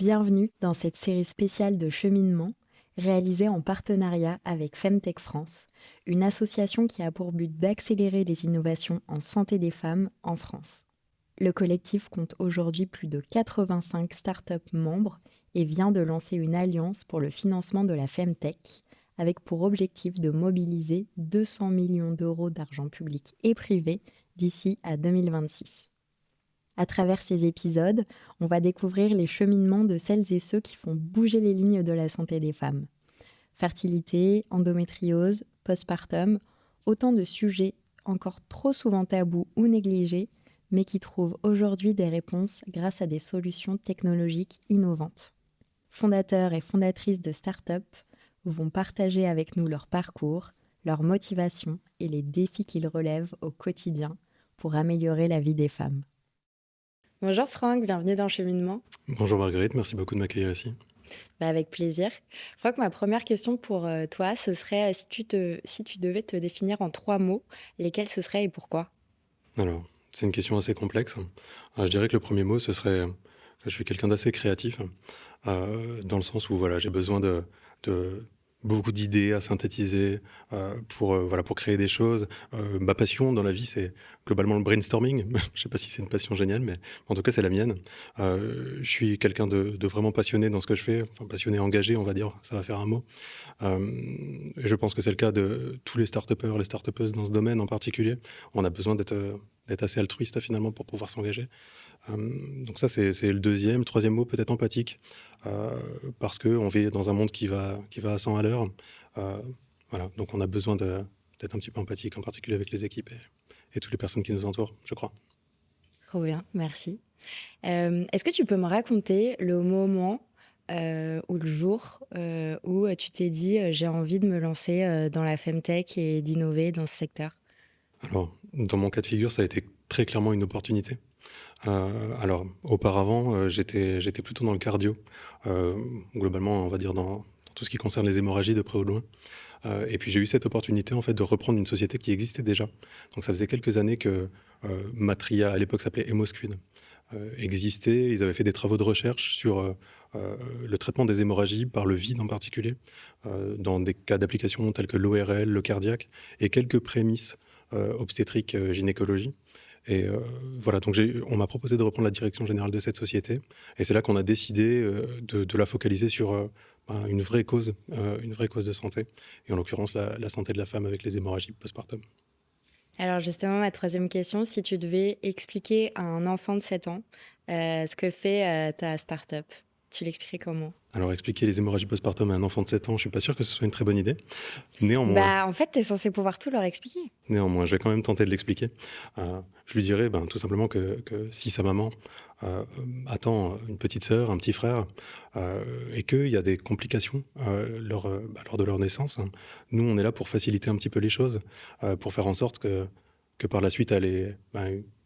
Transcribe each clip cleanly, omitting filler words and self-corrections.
Bienvenue dans cette série spéciale de cheminement réalisée en partenariat avec Femtech France, une association qui a pour but d'accélérer les innovations en santé des femmes en France. Le collectif compte aujourd'hui plus de 85 startups membres et vient de lancer une alliance pour le financement de la Femtech, avec pour objectif de mobiliser 200 millions d'euros d'argent public et privé d'ici à 2026. À travers ces épisodes, on va découvrir les cheminements de celles et ceux qui font bouger les lignes de la santé des femmes. Fertilité, endométriose, postpartum, autant de sujets encore trop souvent tabous ou négligés, mais qui trouvent aujourd'hui des réponses grâce à des solutions technologiques innovantes. Fondateurs et fondatrices de start-up vont partager avec nous leur parcours, leur motivation et les défis qu'ils relèvent au quotidien pour améliorer la vie des femmes. Bonjour Franck, bienvenue dans Cheminement. Bonjour Marguerite, merci beaucoup de m'accueillir ici. Avec plaisir. Je crois que ma première question pour toi, ce serait si tu devais te définir en 3 mots, lesquels ce seraient et pourquoi? Alors, c'est une question assez complexe. Je dirais que le premier mot, ce serait que je suis quelqu'un d'assez créatif, dans le sens où voilà, j'ai besoin de beaucoup d'idées à synthétiser pour créer des choses. Ma passion dans la vie, c'est globalement le brainstorming. Je ne sais pas si c'est une passion géniale, mais en tout cas, c'est la mienne. Je suis quelqu'un de vraiment passionné dans ce que je fais, enfin, passionné, engagé, on va dire, ça va faire un mot. Et je pense que c'est le cas de tous les start-upers, les start-upeuses dans ce domaine en particulier. On a besoin d'être assez altruiste finalement pour pouvoir s'engager. Donc ça, c'est le deuxième. Troisième mot, peut-être empathique, parce qu'on vit dans un monde qui va à 100 à l'heure. Voilà, donc on a besoin d'être un petit peu empathique, en particulier avec les équipes et toutes les personnes qui nous entourent, je crois. Trop bien, merci. Est-ce que tu peux me raconter le moment ou le jour où tu t'es dit j'ai envie de me lancer dans la Femtech et d'innover dans ce secteur? Alors, dans mon cas de figure, ça a été très clairement une opportunité. Alors, auparavant, j'étais plutôt dans le cardio, globalement, on va dire dans tout ce qui concerne les hémorragies de près ou de loin. Et puis j'ai eu cette opportunité en fait de reprendre une société qui existait déjà. Donc ça faisait quelques années que Matria, à l'époque s'appelait Hemosquid, existait. Ils avaient fait des travaux de recherche sur le traitement des hémorragies par le vide en particulier, dans des cas d'application tels que l'ORL, le cardiaque, et quelques prémices obstétriques, gynécologie. Et voilà, donc on m'a proposé de reprendre la direction générale de cette société. Et c'est là qu'on a décidé de la focaliser sur une vraie cause de santé. Et en l'occurrence, la santé de la femme avec les hémorragies postpartum. Alors justement, ma troisième question, si tu devais expliquer à un enfant de 7 ans ce que fait ta start-up, tu l'expliquerais comment? Alors, expliquer les hémorragies postpartum à un enfant de 7 ans, je ne suis pas sûr que ce soit une très bonne idée. Néanmoins, En fait, tu es censé pouvoir tout leur expliquer. je vais quand même tenter de l'expliquer. Je lui dirais tout simplement que si sa maman attend une petite sœur, un petit frère, et qu'il y a des complications lors de leur naissance, hein, nous, on est là pour faciliter un petit peu les choses, pour faire en sorte que par la suite, elle ait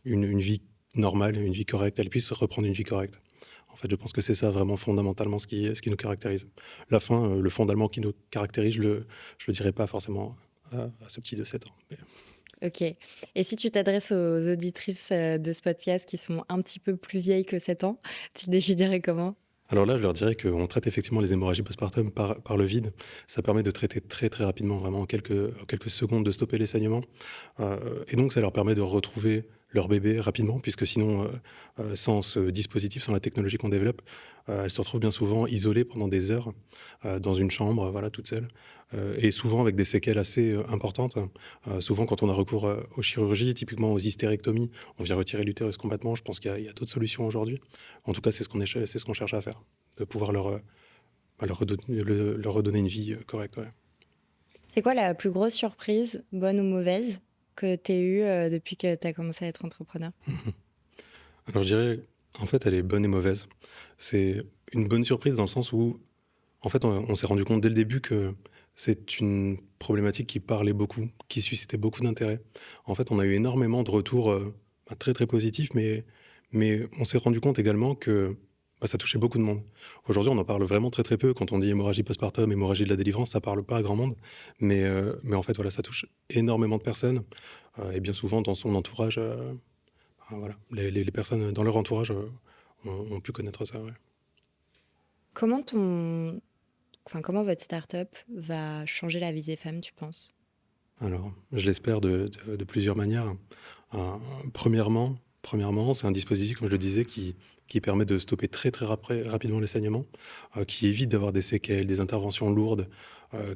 une vie normale, une vie correcte, elle puisse reprendre une vie correcte. En fait, je pense que c'est ça vraiment fondamentalement ce qui nous caractérise. La fin, le fondament qui nous caractérise, je le dirais pas forcément à ce petit de 7 ans. Mais... Ok. Et si tu t'adresses aux auditrices de ce podcast qui sont un petit peu plus vieilles que 7 ans, tu le définirais comment? Alors là, je leur dirais qu'on traite effectivement les hémorragies postpartum par le vide. Ça permet de traiter très très rapidement, vraiment en quelques secondes, de stopper les saignements. Et donc, ça leur permet de retrouver leur bébé rapidement, puisque sinon, sans ce dispositif, sans la technologie qu'on développe, elles se retrouvent bien souvent isolées pendant des heures dans une chambre, voilà, toutes seules, et souvent avec des séquelles assez importantes. Souvent, quand on a recours aux chirurgies, typiquement aux hystérectomies, on vient retirer l'utérus complètement. Je pense qu'il y a d'autres solutions aujourd'hui. En tout cas, c'est ce qu'on cherche à faire, de pouvoir leur redonner une vie correcte. Ouais. C'est quoi la plus grosse surprise, bonne ou mauvaise, que tu aies eue depuis que tu as commencé à être entrepreneur? Alors je dirais, en fait, elle est bonne et mauvaise. C'est une bonne surprise dans le sens où, en fait, on s'est rendu compte dès le début que c'est une problématique qui parlait beaucoup, qui suscitait beaucoup d'intérêt. En fait, on a eu énormément de retours très très positifs, mais on s'est rendu compte également que ça touchait beaucoup de monde. Aujourd'hui, on en parle vraiment très très peu. Quand on dit hémorragie postpartum, hémorragie de la délivrance, ça parle pas à grand monde. Mais en fait, voilà, ça touche énormément de personnes. Et bien souvent, dans son entourage, voilà, les personnes dans leur entourage ont pu connaître ça. Ouais. Comment ton comment votre start-up va changer la vie des femmes, tu penses? Alors, je l'espère de plusieurs manières. Heu, premièrement, c'est un dispositif, comme je le disais, qui permet de stopper très, très rapidement les saignements, qui évite d'avoir des séquelles, des interventions lourdes,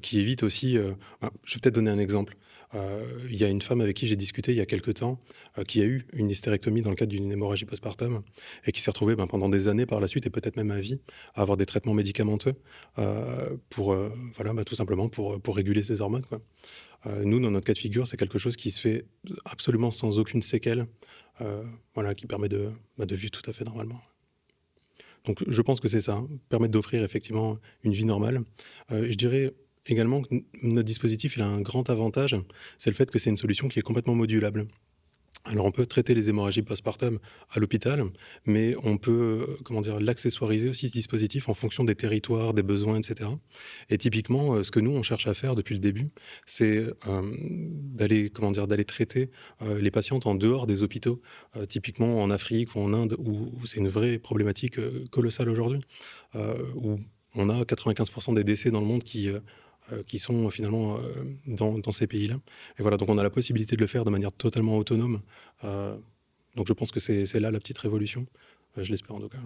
qui évite aussi, je vais peut-être donner un exemple. Il y a une femme avec qui j'ai discuté il y a quelque temps, qui a eu une hystérectomie dans le cadre d'une hémorragie postpartum et qui s'est retrouvée, pendant des années par la suite et peut-être même à vie, à avoir des traitements médicamenteux, pour, voilà, tout simplement pour réguler ses hormones, quoi. Nous, dans notre cas de figure, c'est quelque chose qui se fait absolument sans aucune séquelle, voilà, qui permet de vivre tout à fait normalement. Donc je pense que c'est ça, hein, permettre d'offrir effectivement une vie normale. Je dirais également que notre dispositif, il a un grand avantage, c'est le fait que c'est une solution qui est complètement modulable. Alors on peut traiter les hémorragies postpartum à l'hôpital, mais on peut, comment dire, l'accessoiriser aussi ce dispositif en fonction des territoires, des besoins, et cetera. Et typiquement, ce que nous on cherche à faire depuis le début, c'est, d'aller, comment dire, d'aller traiter, les patientes en dehors des hôpitaux. Typiquement en Afrique ou en Inde où c'est une vraie problématique, colossale aujourd'hui, où on a 95 des décès dans le monde qui sont finalement, dans ces pays-là. Et voilà, donc on a la possibilité de le faire de manière totalement autonome. Heu, donc je pense que c'est là la petite révolution. Je l'espère en tout cas,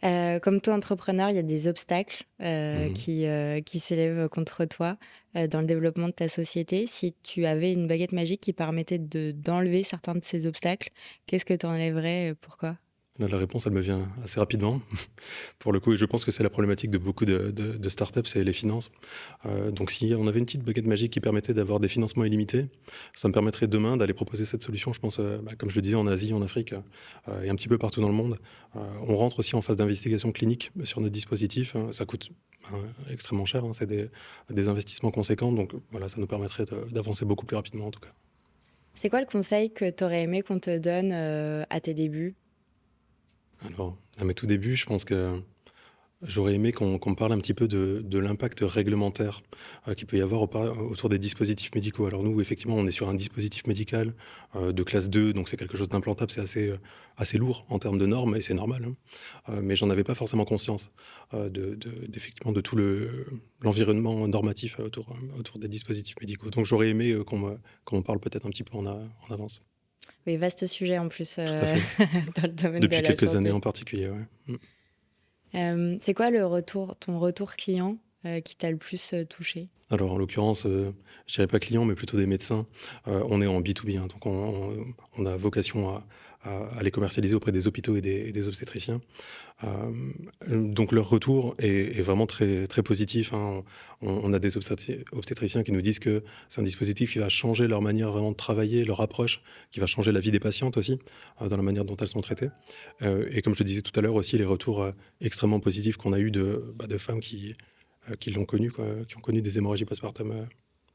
ouais. Comme tout entrepreneur, il y a des obstacles, Mmh. qui s'élèvent contre toi, dans le développement de ta société. Si tu avais une baguette magique qui permettait d'enlever certains de ces obstacles, qu'est-ce que tu enlèverais, pourquoi? Là, la réponse, elle me vient assez rapidement. Pour le coup, et je pense que c'est la problématique de beaucoup de startups, c'est les finances. Donc si on avait une petite baguette magique qui permettait d'avoir des financements illimités, ça me permettrait demain d'aller proposer cette solution, je pense, comme je le disais, en Asie, en Afrique, et un petit peu partout dans le monde. On rentre aussi en phase d'investigation clinique sur notre dispositif, hein. Ça coûte, extrêmement cher, hein, c'est des investissements conséquents, donc voilà, ça nous permettrait d'avancer beaucoup plus rapidement en tout cas. C'est quoi le conseil que tu aurais aimé qu'on te donne, à tes débuts? Alors, à mes tout débuts, je pense que j'aurais aimé qu'on me parle un petit peu de l'impact réglementaire, qu'il peut y avoir autour des dispositifs médicaux. Alors nous, effectivement, on est sur un dispositif médical, de classe 2, donc c'est quelque chose d'implantable, c'est assez lourd en termes de normes et c'est normal, hein. Mais j'en avais pas forcément conscience, d'effectivement de tout l'environnement normatif autour des dispositifs médicaux. Donc j'aurais aimé, qu'on me parle peut-être un petit peu en avance. Oui, vaste sujet en plus, Tout à fait. dans le domaine de Depuis la quelques années santé. en particulier, ouais. Mmh. C'est quoi ton retour client, qui t'a le plus, touché? Alors, en l'occurrence, je dirais pas clients, mais plutôt des médecins. On est en B2B, hein, donc on a vocation à les commercialiser auprès des hôpitaux et des obstétriciens. Donc leur retour est vraiment très, très positif, hein. On a des obstétriciens qui nous disent que c'est un dispositif qui va changer leur manière vraiment de travailler, leur approche, qui va changer la vie des patientes aussi, dans la manière dont elles sont traitées. Et comme je le disais tout à l'heure aussi, les retours, extrêmement positifs qu'on a eu de femmes qui l'ont connu, quoi, qui ont connu des hémorragies postpartum,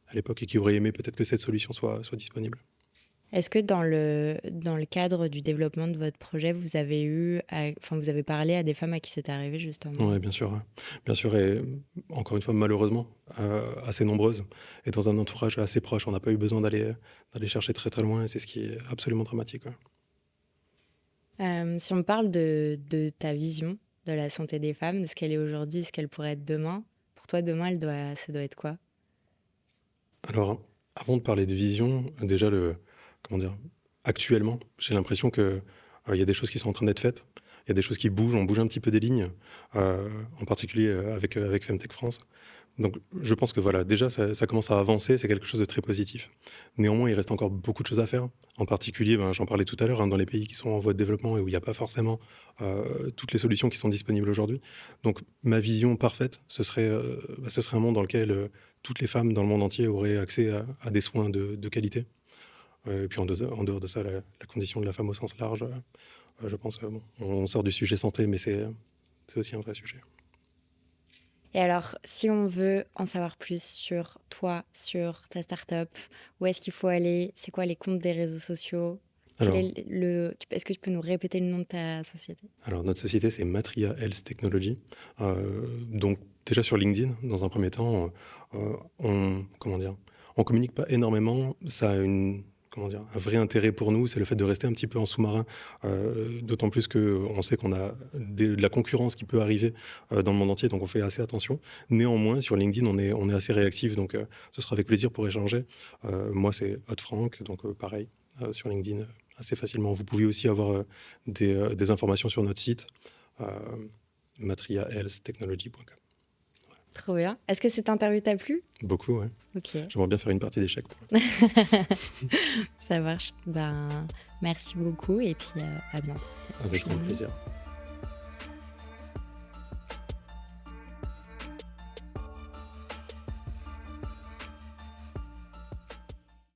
à l'époque et qui auraient aimé peut-être que cette solution soit disponible. Est-ce que dans le cadre du développement de votre projet, vous avez parlé à des femmes à qui c'est arrivé justement? Ouais, bien sûr, ouais. Bien sûr et encore une fois, malheureusement, assez nombreuses et dans un entourage assez proche. On n'a pas eu besoin d'aller chercher très, très loin et c'est ce qui est absolument dramatique, ouais. Si on parle de ta vision de la santé des femmes, de ce qu'elle est aujourd'hui, ce qu'elle pourrait être demain, pour toi demain ça doit être quoi? Alors, avant de parler de vision, déjà comment dire? Actuellement, j'ai l'impression que, il y a des choses qui sont en train d'être faites. Il y a des choses qui bougent, on bouge un petit peu des lignes, en particulier, avec Femtech France. Donc je pense que voilà, déjà ça commence à avancer, c'est quelque chose de très positif. Néanmoins, il reste encore beaucoup de choses à faire. En particulier, j'en parlais tout à l'heure, hein, dans les pays qui sont en voie de développement et où il n'y a pas forcément, toutes les solutions qui sont disponibles aujourd'hui. Donc ma vision parfaite, ce serait un monde dans lequel, toutes les femmes dans le monde entier auraient accès à des soins de qualité. Et puis en dehors de ça, la condition de la femme au sens large, je pense que bon, on sort du sujet santé, mais c'est aussi un vrai sujet. Et alors, si on veut en savoir plus sur toi, sur ta start-up, où est-ce qu'il faut aller? C'est quoi les comptes des réseaux sociaux? Quel Alors est est-ce que tu peux nous répéter le nom de ta société? Alors notre société, c'est Matria Health Technology. Donc déjà sur LinkedIn, dans un premier temps, on comment dire? On communique pas énormément. Ça a une comment dire, un vrai intérêt pour nous, c'est le fait de rester un petit peu en sous-marin, d'autant plus qu'on sait qu'on a de la concurrence qui peut arriver dans le monde entier, donc on fait assez attention. Néanmoins, sur LinkedIn, on est assez réactif, donc ce sera avec plaisir pour échanger. Moi, c'est Franck, donc pareil, sur LinkedIn, assez facilement. Vous pouvez aussi avoir des informations sur notre site, euh, matriahealthtechnology.com. Trop bien. Est-ce que cette interview t'a plu? Beaucoup, ouais. Ok, J'aimerais bien faire une partie d'échecs. ça marche. Ben, merci beaucoup et puis à bientôt. Avec grand plaisir.